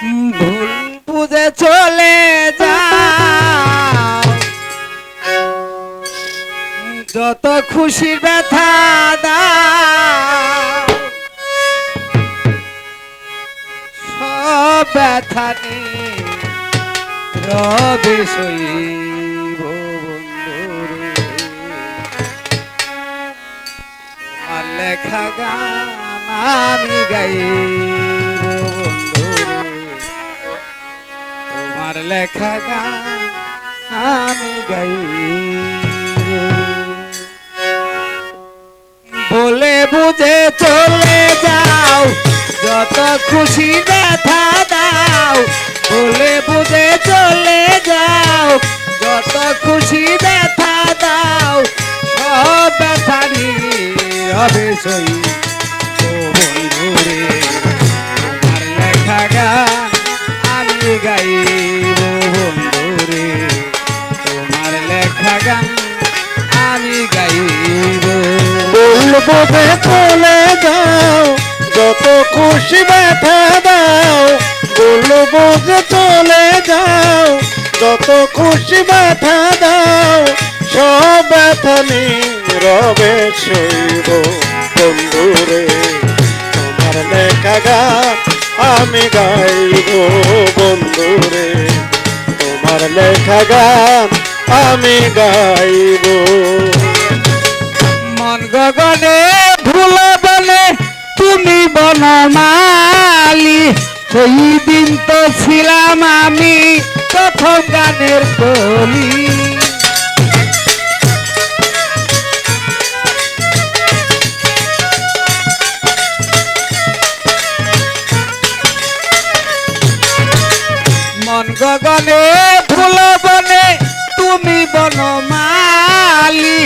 ভুল বুঝে চলে যাও, যত খুশির ব্যথা দাও, সব ব্যথা নিয়ে রবে সইব বন্ধুরে। তোমার লেখা গান আমি গাইব বন্ধুরে, তোমার লেখা গান আমি গাইব। বলে বুঝে চলে যাও, যত খুশি ব্যথা দাও, বলে বুঝে চলে যাও, যত খুশি ব্যথা দাও, সব ব্যথা নীরবে সইব বন্ধুরে। তোমার লেখা গান আমি গাইব বন্ধুরে, তোমার লেখা গান আমি গাইব। বলবো যে চলে যাও, যত খুশি ব্যথা দাও, বলবো যে চলে যাও, যত খুশি ব্যথা দাও, সব ব্যথা নীরবে সইব বন্ধুরে। তোমার লেখা গান আমি গাইব বন্ধুরে, তোমার লেখা গান আমি গাইব। মন গগনে ভুল বলে তুমি বনমালী, সেই দিন তো ছিলাম আমি প্রথম গানের কলি। মন গগনে ভুল বনে তুমি বনমালী,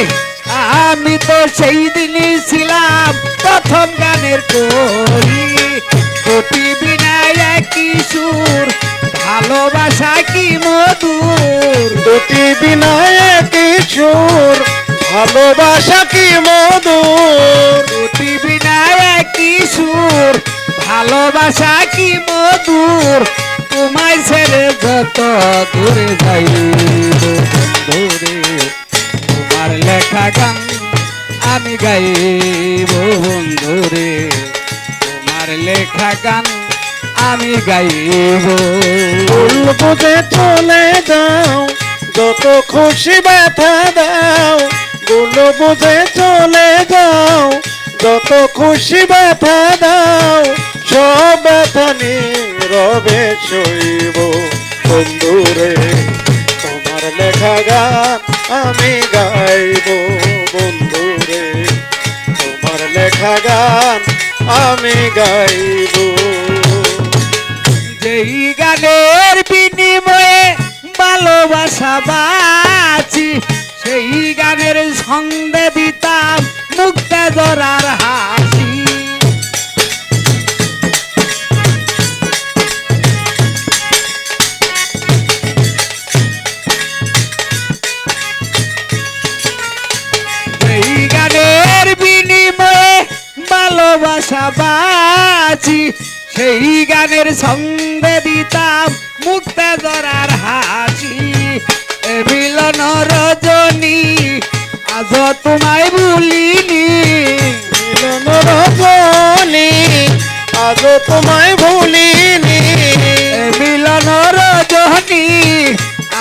আমি তো সেই দিনই ছিলাম প্রথম গানের কলি। কোটি বিনায় কি সুর, ভালোবাসা কি মধুর, দুটি বিনায় কি সুর, ভালোবাসা কি মধুর। কোটি বিনায় কি সুর, ভালোবাসা কি মধুর, তোমায় ছেড়ে যত দূরে যাইব বন্ধুরে। তোমার লেখা গান আমি গাইব বন্ধুরে, তোমার লেখা গান আমি গাইব। বলবো যে চলে যাও, যত খুশি ব্যথা দাও, বলবো যে চলে যাও, যত খুশি ব্যথা দাও, সব ব্যথা নীরবে সইব বন্ধুরে। তোমার লেখা গান আমি গাইব বন্ধুরে, তোমার লেখা গান আমি গাইব। যেই গানের বিনিময়ে ভালোবাসা বাঁচি, সেই গানের ছন্দে দিতাম মুক্তা জরার হাসি। যেই গানের বিনিময়ে ভালোবাসা বাঁচি, সেই গানের সঙ্গে দিতাম মুক্তা জরার হাসি। এ মিলন রজনী আজ তোমায় ভুলিনি, মিলন রজনী আজ তোমায় ভুলিনি, এ মিলন রজনী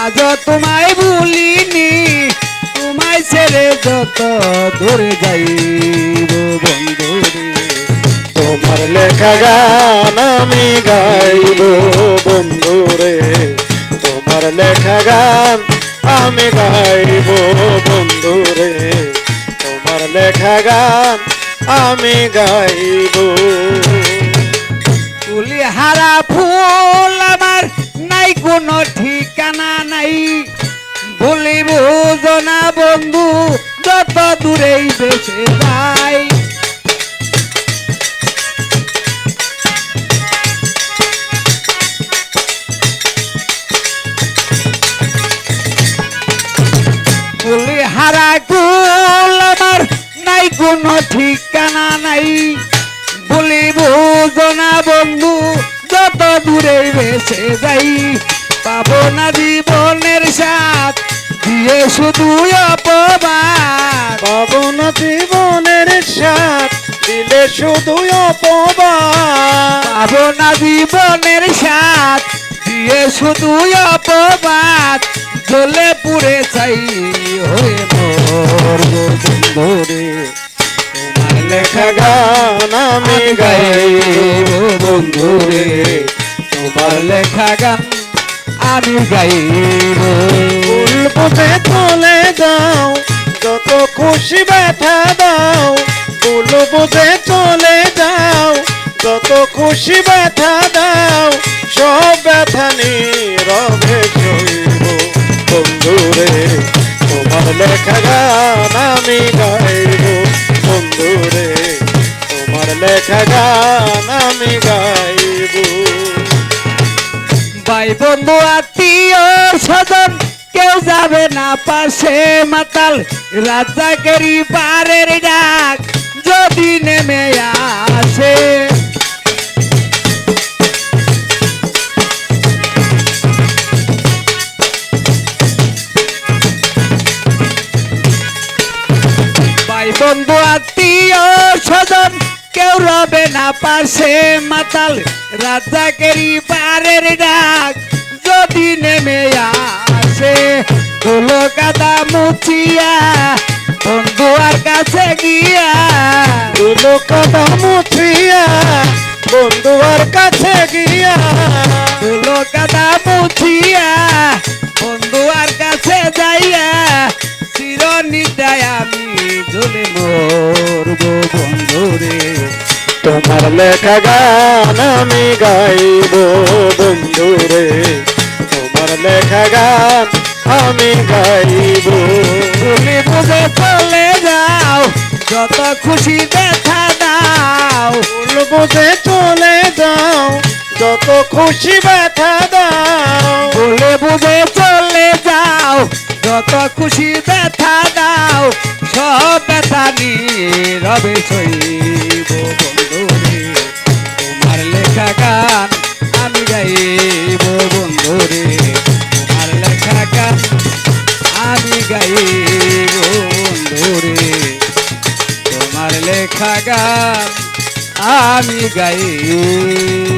আজ তোমায় ভুলিনি, তোমায় ছেড়ে যত দূরে যাইব বন্ধুরে। তোমার লেখা গান আমি গাইব বন্ধুরে, তোমার লেখা গান আমি গাইব বন্ধুরে, তোমার লেখা গান আমি গাইব। তুলি হারা ফুল আমার নাই কোনো ঠিকানা নাই, বলিব না বন্ধু যত দূরেই বেঁচে যাই। তুলি হারা ফুল আমার নাই কোনো ঠিকানা নাই, বলিব না বন্ধু যত দূরে ভেসে যাই, পাবো না জীবনের সাথ দিয়ে শুধু অপবাদ। পাবো না জীবনের সাথ দিলে শুধু অপবাদ। পাবো না জীবনের সাথ দিয়ে শুধু অপবাদ, জ্বলে পুড়ে চাই হয়ে মরবো বন্ধুরে। তোমার লেখা গান আমি গাইব বন্ধুরে, তোমার লেখা গান আমি গাইব। ভুল বুঝে চলে যাও, যত খুশি ব্যথা দাও। ভুল বুঝে চলে যাও, যত খুশি ব্যথা দাও। সব ব্যথা নীরবে সইব বন্ধুরে, তোমার লেখা গান আমি গাইব বন্ধুরে, তোমার লেখা গান আমি গাইব। ভাই বন্ধু আত্মীয় স্বজন কেউ যাবে না পাশে, মাতাল রাজাকেরই পারের ডাক যদি নেমে আসে। ভাই বন্ধু আত্মীয় স্বজন কেউ রবে না পাশে, মাতাল রাজাকেরই পারের ডাক যদি নেমে আসে। ধুলো কাদা মুছিয়া বন্ধু আর কাছে গিয়া, ধুলো কাদা মুছিয়া বন্ধু আর কাছে গিয়া। ধুলো কাদা মুছিয়া বন্ধু আর কাছে যাইয়া, চিরনিদ্রায় আমি জ্বলে মরবো বন্ধুরে। তোমার লেখা গান আমি গাইব বন্ধুরে, তোমার লেখা গান আমি গাইব। তুমি বুঝে চলে যাও, যত খুশি ব্যথা দাও। ভুল বুঝে চলে যাও, যত খুশি ব্যথা দাও। বলে বুঝে চলে যাও, যত খুশি ব্যথা দাও। সব ব্যথা নীরবে সইব বন্ধুরে, তোমার লেখা গান আমি গাইব বন্ধুরে। তোমার লেখা গান আমি গাইব বন্ধুরে, তোমার লেখা গান আমি গাইব।